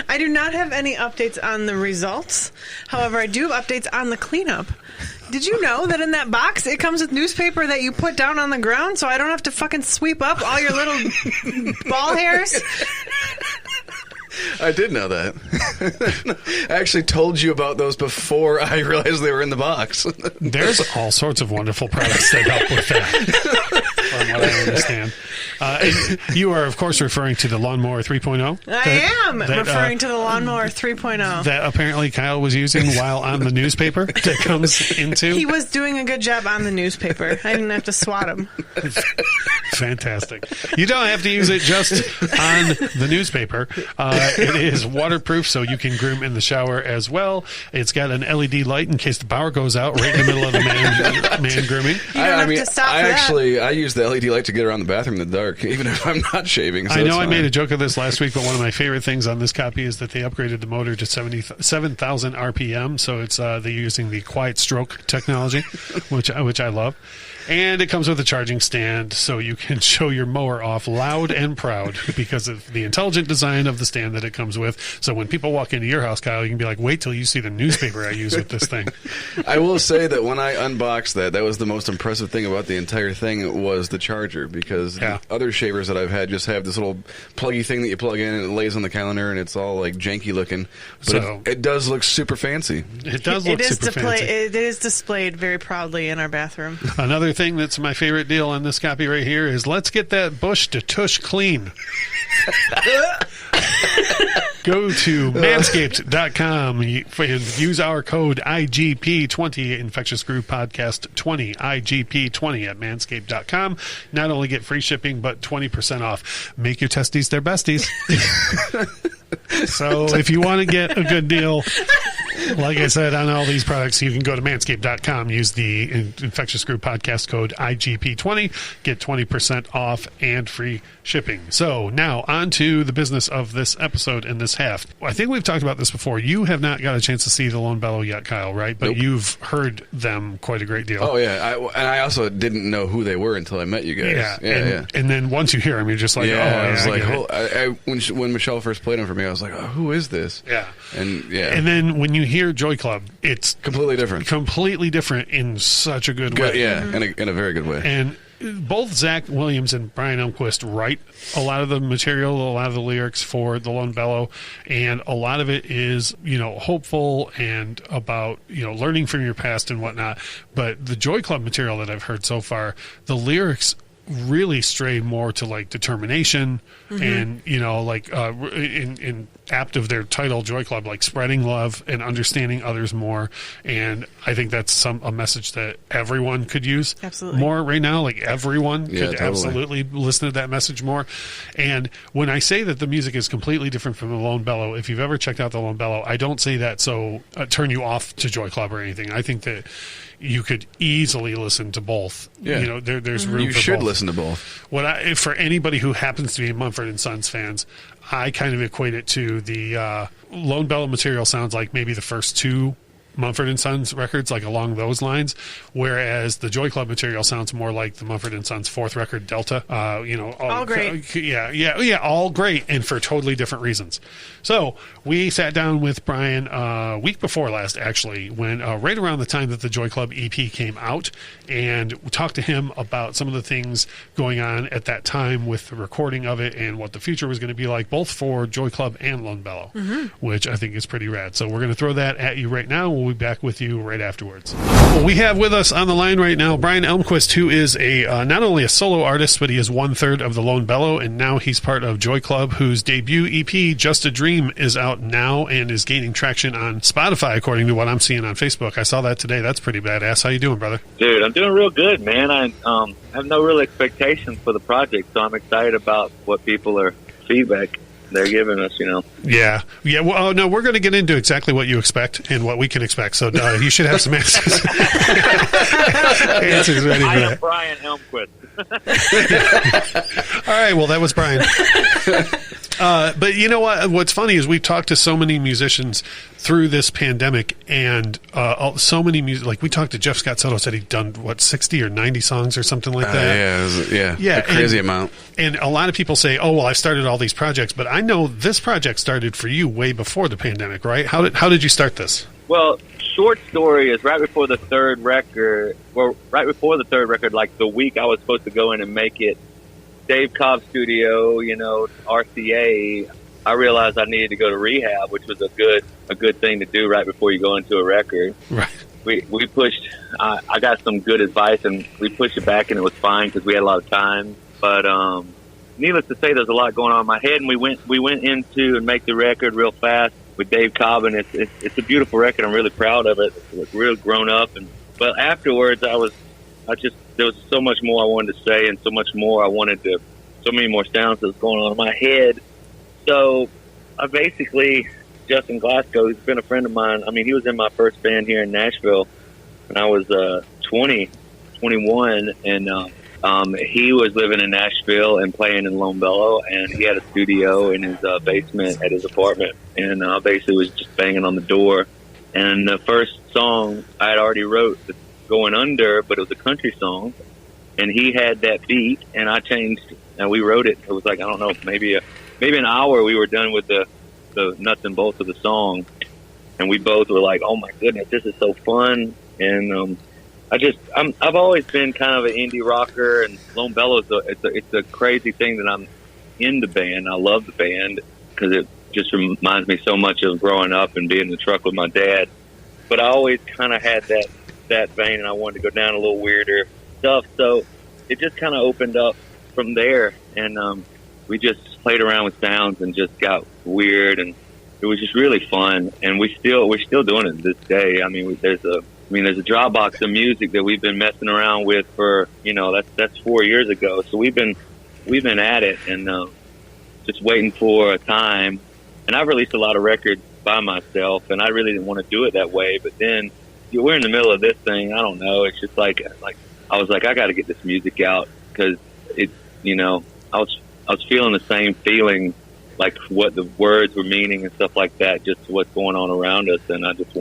I do not have any updates on the results. However, I do have updates on the cleanup. Did you know that in that box it comes with newspaper that you put down on the ground so I don't have to fucking sweep up all your little ball hairs? I did know that. I actually told you about those before I realized they were in the box. There's all sorts of wonderful products that help with that, from what I understand. You are, of course, referring to the Lawnmower 3.0. I am referring to the Lawnmower 3.0. That apparently Kyle was using while on the newspaper that comes into. He was doing a good job on the newspaper. I didn't have to swat him. Fantastic. You don't have to use it just on the newspaper. It is waterproof, so you can groom in the shower as well. It's got an LED light in case the power goes out right in the middle of the man grooming. I use the LED light to get around the bathroom in the dark, even if I'm not shaving. So I know I made a joke of this last week, but one of my favorite things on this copy is that they upgraded the motor to 7,000 RPM, so it's they're using the quiet stroke technology, which I love. And it comes with a charging stand, so you can show your mower off loud and proud because of the intelligent design of the stand that it comes with. So when people walk into your house, Kyle, you can be like, wait till you see the newspaper I use with this thing. I will say that when I unboxed that was the most impressive thing about the entire thing was the charger, because the other shavers that I've had just have this little pluggy thing that you plug in and it lays on the counter and it's all like janky looking. But so, it does look super fancy. It does look super fancy. It is displayed very proudly in our bathroom. Another thing that's my favorite deal on this copy right here is let's get that bush to tush clean. Go to manscaped.com and use our code IGP20, Infectious Groove Podcast 20, IGP20 at manscaped.com. Not only get free shipping, but 20% off. Make your testes their besties. So if you want to get a good deal, like I said, on all these products, you can go to manscaped.com, use the Infectious Groove Podcast code IGP20, get 20% off and free shipping. So now on to the business of this episode and this half. I think we've talked about this before. You have not got a chance to see the Lone Bellow yet, Kyle, right? But you've heard them quite a great deal. Oh, yeah. I also didn't know who they were until I met you guys. Yeah. And then once you hear them, you're just like, when Michelle first played them for me, I was like, oh, who is this? Yeah. And then when you hear Joy Club, it's completely different in such a good way. Yeah, in a very good way. And both Zach Williams and Brian Elmquist write a lot of the material, a lot of the lyrics for the Lone Bellow, and a lot of it is, hopeful and about, learning from your past and whatnot. But the Joy Club material that I've heard so far, the lyrics really stray more to like determination and in apt of their title Joy Club, like spreading love and understanding others more. And I think that's a message that everyone could use more right now. Like everyone could absolutely listen to that message more. And when I say that the music is completely different from the Lone Bellow, if you've ever checked out the Lone Bellow, I don't say that so turn you off to Joy Club or anything. I think that you could easily listen to both. Yeah. You know, there's room You for should both. listen to both. For anybody who happens to be Mumford & Sons fans, I kind of equate it to the Lone Bellow material sounds like maybe the first two Mumford & Sons records, like along those lines, whereas the Joy Club material sounds more like the Mumford & Sons fourth record, Delta. All great. Yeah, all great, and for totally different reasons. So we sat down with Brian a week before last, actually, when right around the time that the Joy Club EP came out, and we talked to him about some of the things going on at that time with the recording of it and what the future was going to be like, both for Joy Club and Lone Bellow, which I think is pretty rad. So we're going to throw that at you right now. We'll be back with you right afterwards. Well, we have with us on the line right now Brian Elmquist, who is a not only a solo artist, but he is 1/3 of the Lone Bellow, and now he's part of Joy Club, whose debut EP, Just a Dream, is out now and is gaining traction on Spotify, according to what I'm seeing on Facebook. I saw that today. That's pretty badass. How you doing, brother? Dude, I'm doing real good, man. I have no real expectations for the project, so I'm excited about what people are feedback they're giving us, you know. Yeah. Well, no, we're going to get into exactly what you expect and what we can expect. So you should have some answers. Answers ready for I am that. Brian Elmquist. All right. Well, that was Brian. But you know what? What's funny is we've talked to so many musicians through this pandemic, and so many like we talked to Jeff Scott Soto, said he'd done 60 or 90 songs or something like that. A crazy amount. And a lot of people say, "Oh, well, I've started all these projects," but I know this project started for you way before the pandemic, right? How did you start this? Well, short story is right before the third record, like the week I was supposed to go in and make it, Dave Cobb's studio, you know, RCA, I realized I needed to go to rehab, which was a good thing to do right before you go into a record. Right. We pushed, I got some good advice, and we pushed it back, and it was fine because we had a lot of time. But needless to say, there's a lot going on in my head, and we went into and make the record real fast with Dave Cobb, and it's a beautiful record. I'm really proud of it. It's real grown up, but afterwards there was so much more I wanted to say, and so many more sounds that was going on in my head. So I basically, Justin Glasco, who's been a friend of mine, I mean, he was in my first band here in Nashville when I was 21, and he was living in Nashville and playing in Lone Bellow, and he had a studio in his basement at his apartment, and basically was just banging on the door. And the first song I had already wrote, Going Under, but it was a country song, and he had that beat, and I changed, and we wrote it. It was like, I don't know, maybe an hour we were done with the nuts and bolts of the song, and we both were like, oh my goodness, this is so fun. And I've always been kind of an indie rocker, and Lone Bellow it's a crazy thing that I'm in the band. I love the band because it just reminds me so much of growing up and being in the truck with my dad. But I always kind of had that vein, and I wanted to go down a little weirder stuff. So it just kind of opened up from there, and we just played around with sounds and just got weird, and it was just really fun. And we're still doing it to this day. I mean, there's a Dropbox of music that we've been messing around with for, you know, that's 4 years ago. So we've been at it, and just waiting for a time. And I've released a lot of records by myself, and I really didn't want to do it that way. But then we're in the middle of this thing. I don't know. It's just like I was like, I got to get this music out because it's, you know, I was feeling the same feeling, like what the words were meaning and stuff like that, just what's going on around us. And I just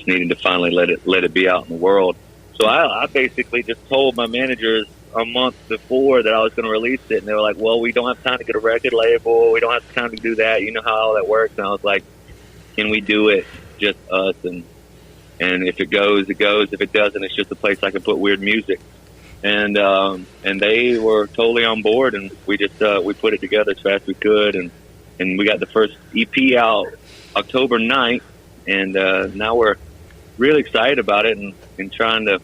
needed to finally let it be out in the world. So I basically just told my managers a month before that I was going to release it, and they were like, well, we don't have time to get a record label. We don't have time to do that. You know how all that works. And I was like, can we do it just us? And if it goes, it goes. If it doesn't, it's just a place I can put weird music. And they were totally on board, and we just we put it together as fast as we could, and we got the first EP out October 9th, and now we're really excited about it and trying to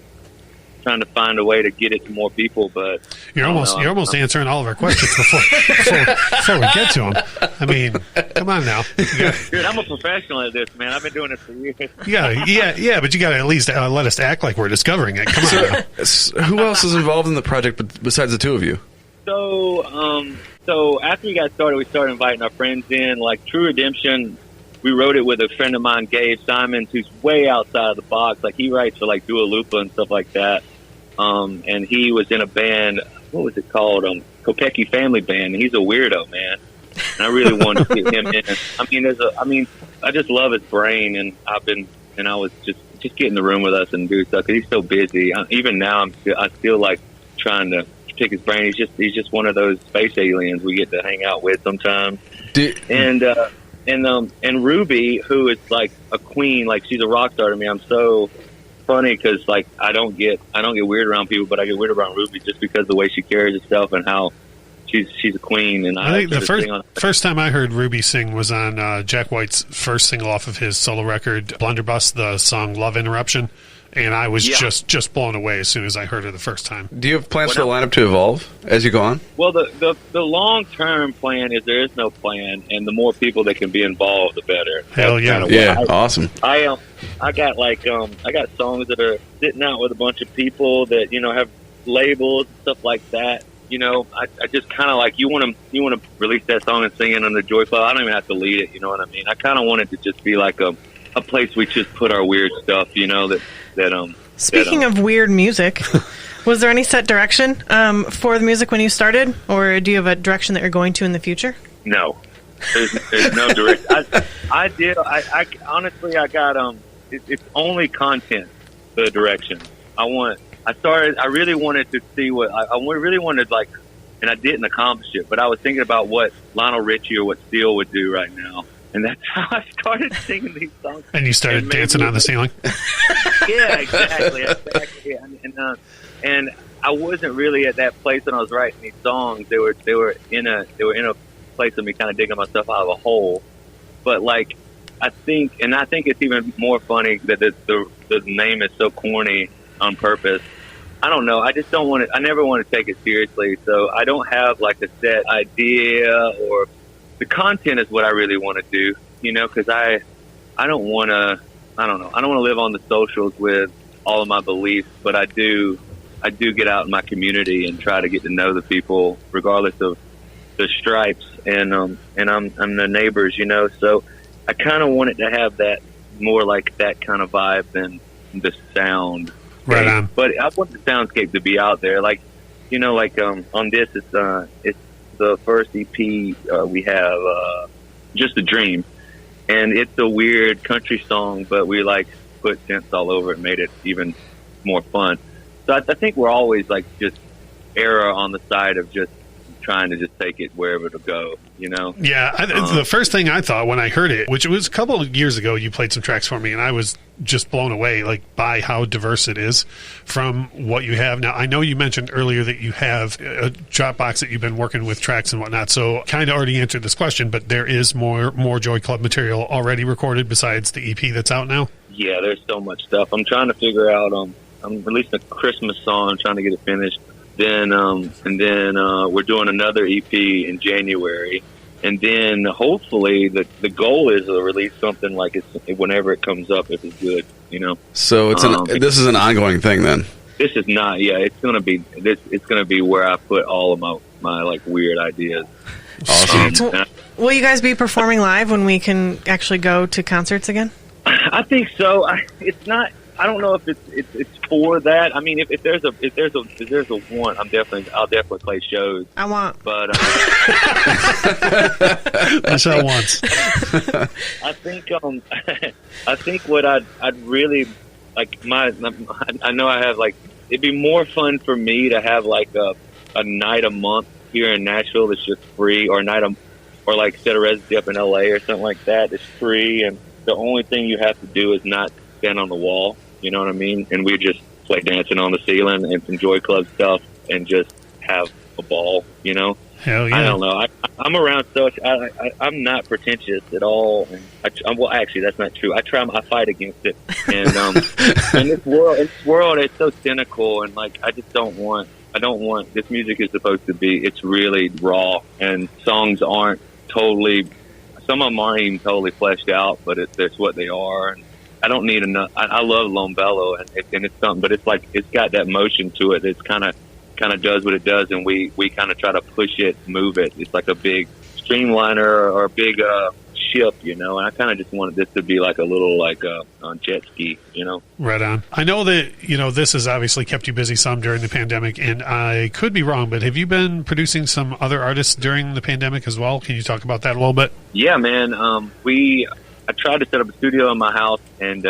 find a way to get it to more people. But you're almost answering all of our questions before we get to them. I mean, come on now. Dude, I'm a professional at this, man. I've been doing this for years. Yeah, but you got to at least let us act like we're discovering it. Come on now. Who else is involved in the project besides the two of you? So after we got started, we started inviting our friends in. Like True Redemption we wrote it with a friend of mine, Gabe Simons, who's way outside of the box. Like, he writes for like Dua Lipa and stuff like that. And he was in a band, what was it called? Kopecki Family Band. And he's a weirdo, man. And I really wanted to get him in. I just love his brain, and I was just get in the room with us and do stuff, because he's so busy. Even now, I feel like trying to pick his brain. He's just one of those space aliens we get to hang out with sometimes. And Ruby, who is like a queen, like she's a rock star to me. I'm so funny because like I don't get weird around people, but I get weird around Ruby just because of the way she carries herself and how she's a queen. And I think the first time I heard Ruby sing was on Jack White's first single off of his solo record, Blunderbuss, the song "Love Interruption." And I was just blown away as soon as I heard her the first time. Do you have plans for the lineup to evolve as you go on? Well, the long-term plan is there is no plan, and the more people that can be involved, the better. Hell yeah. Awesome. I got songs that are sitting out with a bunch of people that, have labels and stuff like that. I just kind of like, you want to release that song and sing it on the Joy Club. I don't even have to lead it, you know what I mean? I kind of want it to just be like a place we just put our weird stuff, Speaking of weird music, was there any set direction for the music when you started, or do you have a direction that you're going to in the future? No, there's no direction. I did. I honestly, I got it's only content. The direction I really wanted to see what I really wanted, like, and I didn't accomplish it. But I was thinking about what Lionel Richie or what Steele would do right now. And that's how I started singing these songs. And you started dancing on the ceiling? Yeah, exactly. And I wasn't really at that place when I was writing these songs. They were in a place of me kind of digging myself out of a hole. But like, I think it's even more funny that the name is so corny on purpose. I don't know. I just don't want it. I never want to take it seriously. So I don't have like a set idea, or the content is what I really want to do, because I don't want to, I don't want to live on the socials with all of my beliefs, but I do get out in my community and try to get to know the people regardless of the stripes, and I'm the neighbors, so I kind of want it to have that more like that kind of vibe than the sound. Right on. But I want the soundscape to be out there, like, on this, it's the first EP we have, Just a Dream, and it's a weird country song, but we like put synths all over it and made it even more fun. So I think we're always like just err on the side of just trying to just take it wherever it'll go, Yeah, the first thing I thought when I heard it, which was a couple of years ago, you played some tracks for me, and I was just blown away, like, by how diverse it is from what you have now. I know you mentioned earlier that you have a Dropbox that you've been working with tracks and whatnot, so kind of already answered this question, but there is more Joy Club material already recorded besides the EP that's out now? Yeah, there's so much stuff. I'm trying to figure out, I'm releasing a Christmas song, I'm trying to get it finished. Then we're doing another EP in January, and then hopefully the goal is to release something like it's whenever it comes up, if it's good, So this is an ongoing thing then. This is not. Yeah, it's gonna be where I put all of my like weird ideas. Awesome. Will you guys be performing live when we can actually go to concerts again? I think so. It's not. I don't know if it's for that. I mean, if there's a one, I'll definitely play shows. I want, but I saw once. I think what I'd really like I know I have like, it'd be more fun for me to have like a night a month here in Nashville that's just free, or or like set a residency up in LA or something like that. It's free, and the only thing you have to do is not stand on the wall. You know what I mean? And we just play dancing on the ceiling and some Joy Club stuff and just have a ball, Hell yeah. I don't know. I'm around such. I'm not pretentious at all. Well, actually, that's not true. I fight against it. And in this world, it's so cynical, and like I don't want. This music is supposed to be. It's really raw, and songs aren't totally. Some of them aren't even totally fleshed out, but that's what they are. And I don't need enough. I love Lone Bellow, and it's something, but it's like it's got that motion to it. It's kind of does what it does, and we kind of try to push it, move it. It's like a big streamliner or a big ship, and I kind of just wanted this to be like a little like on jet ski, Right on. I know that, this has obviously kept you busy some during the pandemic, and I could be wrong, but have you been producing some other artists during the pandemic as well? Can you talk about that a little bit? Yeah, man. I tried to set up a studio in my house and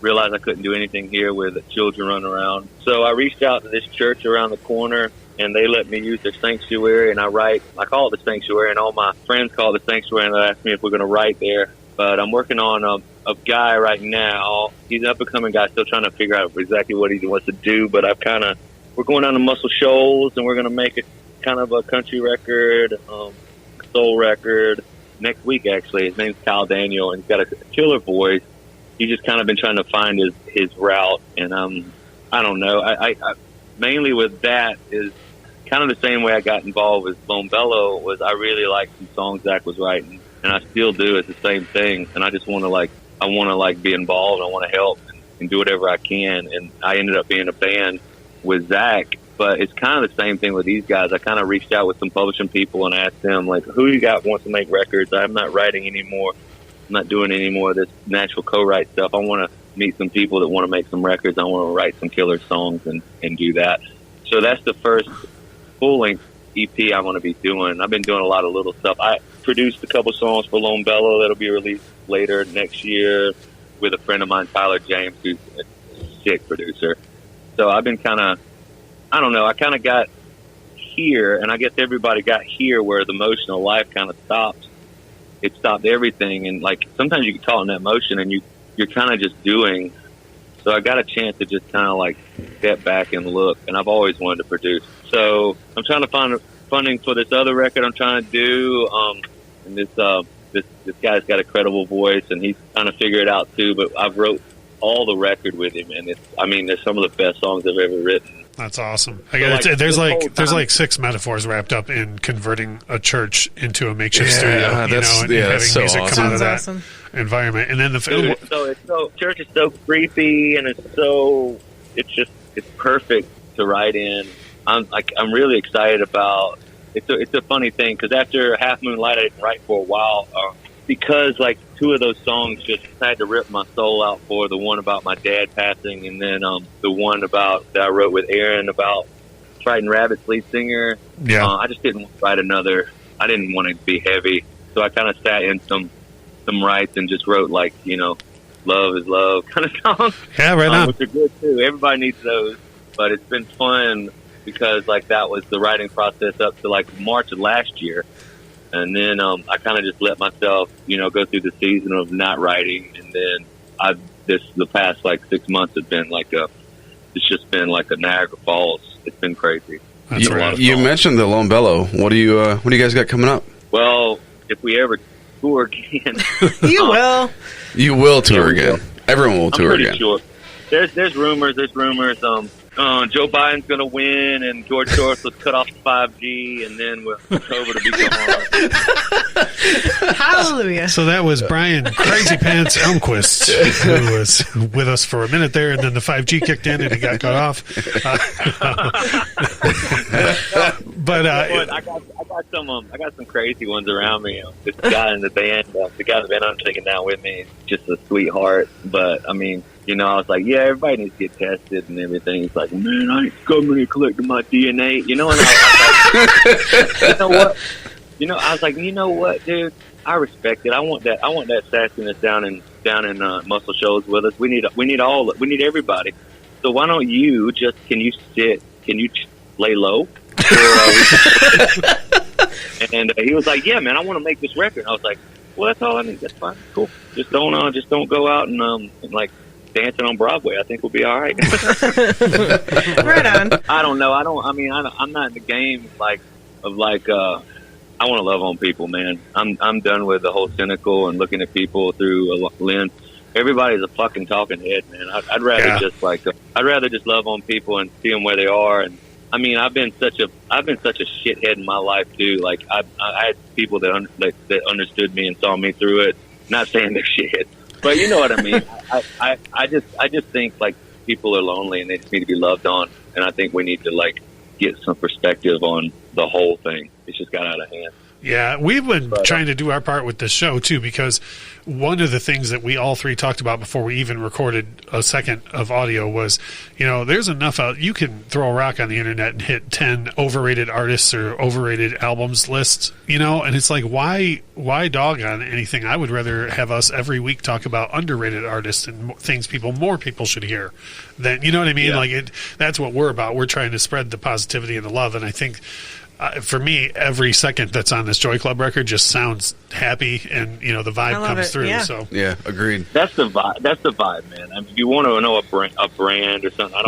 realized I couldn't do anything here with children running around. So I reached out to this church around the corner, and they let me use their sanctuary, and I call it the sanctuary, and all my friends call it the sanctuary, and they asked me if we're going to write there. But I'm working on a guy right now. He's an up-and-coming guy, still trying to figure out exactly what he wants to do, but we're going down to Muscle Shoals, and we're going to make it kind of a country record, soul record, next week, actually. His name's Kyle Daniel, and he's got a killer voice. He's just kind of been trying to find his route, and I don't know. I mainly with that is kind of the same way I got involved with Lone Bellow was I really liked some songs Zach was writing, and I still do. It's the same thing, and I just want to be involved. I want to help and do whatever I can, and I ended up being in a band with Zach. But it's kind of the same thing with these guys. I kind of reached out with some publishing people and asked them, like, who you got wants to make records? I'm not writing anymore. I'm not doing any more of this natural co-write stuff. I want to meet some people that want to make some records. I want to write some killer songs and do that. So that's the first full-length EP I'm going to be doing. I've been doing a lot of little stuff. I produced a couple songs for Lone Bellow that'll be released later next year with a friend of mine, Tyler James, who's a sick producer. So I've been I don't know, I kind of got here, and I guess everybody got here where the motion of life kind of stopped. It stopped everything, and like sometimes you get caught in that motion and you're kind of just doing. So I got a chance to just kind of like step back and look, and I've always wanted to produce. So I'm trying to find funding for this other record I'm trying to do, and this guy's got a credible voice, and he's trying to figure it out too. But I've wrote all the record with him, and there's some of the best songs I've ever written. That's awesome. There's like 6 metaphors wrapped up in converting a church into a makeshift studio, and having so music awesome. come out of that Awesome. environment. And then church is so creepy, and it's perfect to write in. I'm really excited about. It's a funny thing because after Half Moon Light, I didn't write for a while because like 2 of those songs just had to rip my soul out for. The one about my dad passing, and then the one that I wrote with Aaron about Frightened Rabbit's lead singer. Yeah. I just didn't want to write another. I didn't want it to be heavy, so I kind of sat in some rights and just wrote like love is love kind of songs. Yeah, right on. Which are good too. Everybody needs those, but it's been fun because like that was the writing process up to like March of last year. And then I kind of just let myself, go through the season of not writing, and then the past like 6 months have been it's just been like a Niagara Falls. It's been crazy. That's right. You mentioned the Lone Bellow. What do you guys got coming up? Well, if we ever tour again, you will. You will tour again. Everyone will tour again. Sure. There's rumors. Joe Biden's going to win, and George Soros was cut off the 5G, and then with COVID to be gone. Hallelujah. So that was Brian Crazy Pants Elmquist, who was with us for a minute there, and then the 5G kicked in and he got cut off. I got some crazy ones around me. This guy in the band, I'm taking down with me, is just a sweetheart. But I mean, I was like, yeah, everybody needs to get tested and everything. He's like, man, I ain't coming and collecting my DNA. And I was like, I was like, you know what, dude? I respect it. I want that sassiness down in Muscle Shoals with us. We need everybody. So why don't you can you lay low? And he was like, yeah, man, I want to make this record. And I was like, well, that's all I need. That's fine. Cool. Just don't go out and like dancing on Broadway. I think we'll be all right. Right on. I don't know. I'm not in the game I want to love on people, man. I'm done with the whole cynical and looking at people through a lens. Everybody's a fucking talking head, man. I'd rather just love on people and see them where they are. And I mean, I've been such a shithead in my life too. Like I had people that understood me and saw me through it. Not saying they're shitheads, but you know what I mean. I just think like people are lonely and they just need to be loved on. And I think we need to like get some perspective on the whole thing. It's just got out of hand. Yeah, we've been trying to do our part with this show, too, because one of the things that we all three talked about before we even recorded a second of audio was, there's enough out. You can throw a rock on the internet and hit 10 overrated artists or overrated albums lists, and it's like, why dog on anything? I would rather have us every week talk about underrated artists and things more people should hear. Than, you know what I mean? Yeah. That's what we're about. We're trying to spread the positivity and the love, and I think... for me, every second that's on this Joy Club record just sounds happy, and the vibe comes through. Yeah. So agreed. That's the vibe, man. I mean, if you want to know a brand or something, I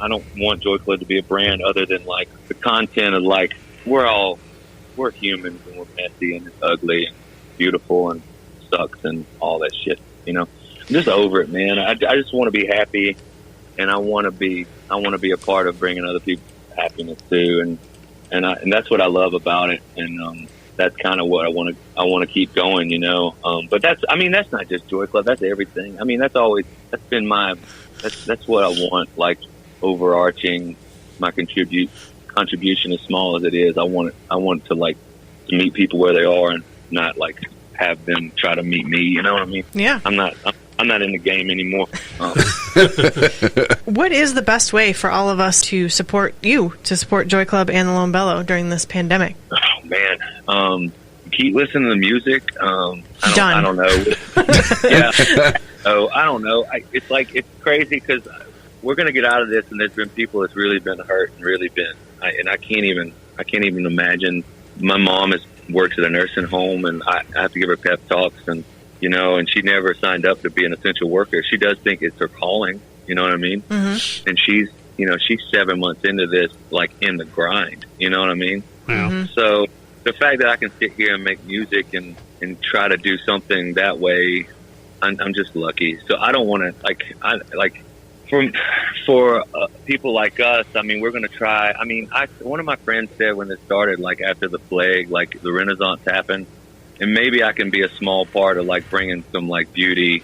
don't want Joy Club to be a brand other than like the content of like we're humans and we're messy and it's ugly and beautiful and sucks and all that shit. I'm just over it, man. I just want to be happy, and I want to be a part of bringing other people happiness too, and that's what I love about it, and that's kind of what I want to keep going, But that's not just Joy Club. That's everything. I mean, that's been that's what I want. Like overarching, my contribution, as small as it is, I want to like to meet people where they are and not like have them try to meet me. You know what I mean? Yeah. I'm not in the game anymore. What is the best way for all of us to support Joy Club and the Lone Bellow during this pandemic? Oh man, keep listening to the music. I don't know. Yeah. Oh, I don't know. It's crazy because we're gonna get out of this, and there's been people that's really been hurt and really been. I can't even imagine. My mom works at a nursing home, and I have to give her pep talks and. And she never signed up to be an essential worker. She does think it's her calling, you know what I mean? Mm-hmm. And she's 7 months into this, like in the grind, you know what I mean? Yeah. Mm-hmm. So the fact that I can sit here and make music and try to do something that way, I'm just lucky. So I don't want to, for people like us, I mean, we're going to try. I mean, one of my friends said when it started, like after the plague, like the Renaissance happened, and maybe I can be a small part of like bringing some like beauty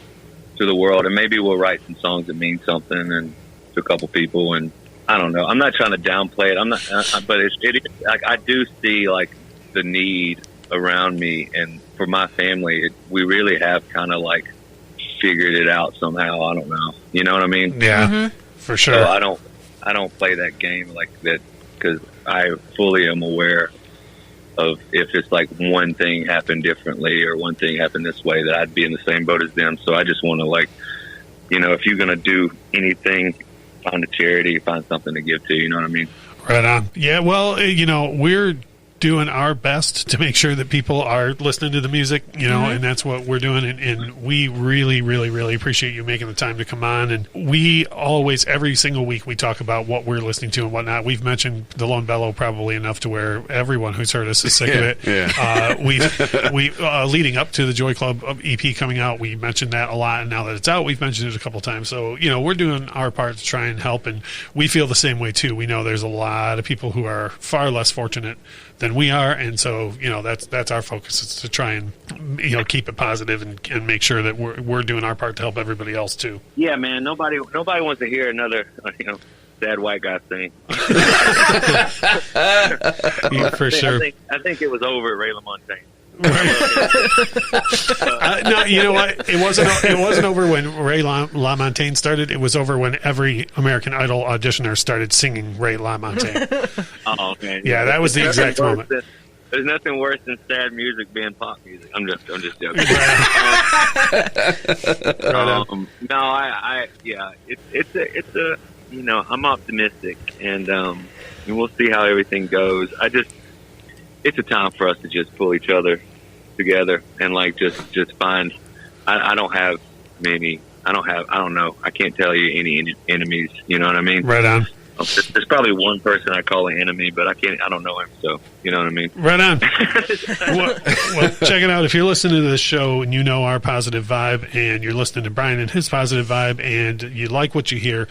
to the world, and maybe we'll write some songs that mean something and to a couple people. And I don't know. I'm not trying to downplay it. I'm not, but it is like I do see like the need around me and for my family. We really have kind of like figured it out somehow. I don't know. You know what I mean? Yeah, for sure. So I don't play that game like that because I fully am aware of if it's like one thing happened differently or one thing happened this way, that I'd be in the same boat as them. So I just want to like, if you're going to do anything, find a charity, find something to give to, you know what I mean? Right on. Yeah, well, we're doing our best to make sure that people are listening to the music, and that's what we're doing. And we really, really, really appreciate you making the time to come on. And we always, every single week, we talk about what we're listening to and whatnot. We've mentioned the Lone Bellow probably enough to where everyone who's heard us is sick of it. Yeah. We leading up to the Joy Club EP coming out, we mentioned that a lot. And now that it's out, we've mentioned it a couple times. So, we're doing our part to try and help. And we feel the same way, too. We know there's a lot of people who are far less fortunate than we are, and so that's our focus, is to try and keep it positive and make sure that we're doing our part to help everybody else too. Yeah, man. Nobody wants to hear another sad white guy sing. Yeah, for sure. I think it was over at Ray LaMontagne. No, you know what? It wasn't over when Ray LaMontagne started. It was over when every American Idol auditioner started singing Ray LaMontagne. Oh man! Yeah, that was the exact moment. There's nothing worse than sad music being pop music. I'm just joking. It's a I'm optimistic, and we'll see how everything goes. It's a time for us to just pull each other together and like just find. I don't have many. I don't know. I can't tell you any enemies. You know what I mean? Right on. There's probably one person I call an enemy, but I don't know him, so you know what I mean? Right on. well, check it out. If you're listening to this show and you know our positive vibe, and you're listening to Brian and his positive vibe, and you like what you hear,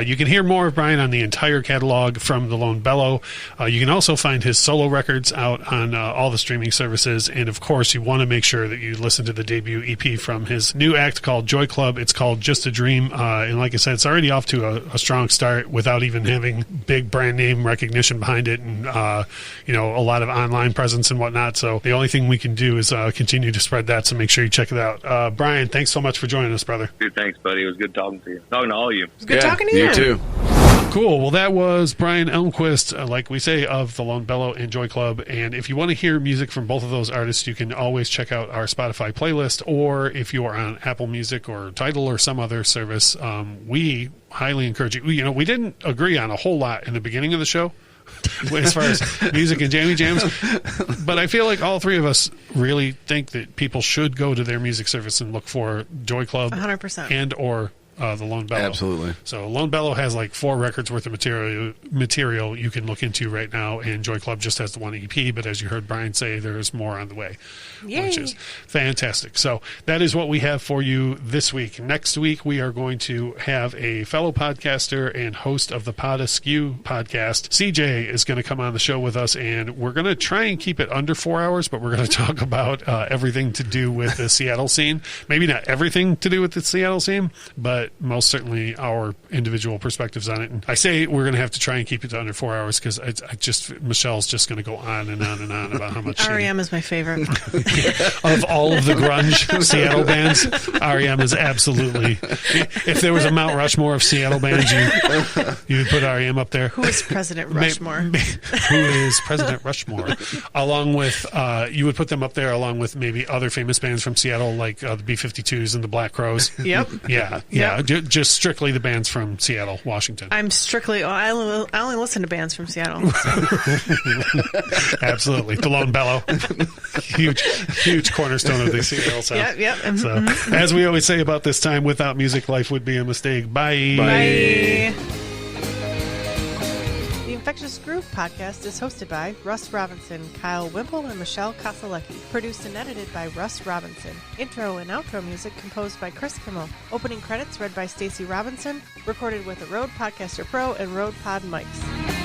you can hear more of Brian on the entire catalog from the Lone Bellow. You can also find his solo records out on all the streaming services, and of course, you want to make sure that you listen to the debut EP from his new act called Joy Club. It's called Just a Dream, and like I said, it's already off to a strong start without even having big brand name recognition behind it and, you know, a lot of online presence and whatnot. So the only thing we can do is continue to spread that. So make sure you check it out. Brian, thanks so much for joining us, brother. Dude, thanks, buddy. It was good talking to you. Talking to all of you. It was good talking to you. You too. Cool. Well, that was Brian Elmquist, like we say, of the Lone Bellow and Joy Club. And if you want to hear music from both of those artists, you can always check out our Spotify playlist, or if you are on Apple Music or Tidal or some other service, we highly encourage you. You know, we didn't agree on a whole lot in the beginning of the show as far as music and jammy jams, but I feel like all three of us really think that people should go to their music service and look for Joy Club 100%. and or the Lone Bellow. Absolutely. So Lone Bellow has like 4 records worth of material you can look into right now, and Joy Club just has the 1 EP, but as you heard Brian say, there's more on the way. Yay. Which is fantastic. So that is what we have for you this week. Next week, we are going to have a fellow podcaster and host of the Pod Askew podcast. CJ is going to come on the show with us, and we're going to try and keep it under 4 hours, but we're going to talk about everything to do with the Seattle scene. Maybe not everything to do with the Seattle scene, but most certainly our individual perspectives on it. And I say we're going to have to try and keep it to under 4 hours because Michelle's just going to go on and on and on about how much REM is my favorite. Of all of the grunge Seattle bands, REM is absolutely. If there was a Mount Rushmore of Seattle bands, you would put REM up there. Who is President Rushmore? Who is President Rushmore? Along with, you would put them up there along with maybe other famous bands from Seattle, like the B-52s and the Black Crows. Yep. Yeah. Just strictly the bands from Seattle, Washington. I'm strictly. I only listen to bands from Seattle. So. Absolutely, the Lone Bellow, huge cornerstone of the Seattle South. Yep. So, as we always say about this time, without music, life would be a mistake. Bye. Bye. The Infectious Groove podcast is hosted by Russ Robinson, Kyle Wimple, and Michelle Koselecki. Produced and edited by Russ Robinson. Intro and outro music composed by Chris Kimmel. Opening credits read by Stacey Robinson. Recorded with a Rode Podcaster Pro and Rode Pod mics.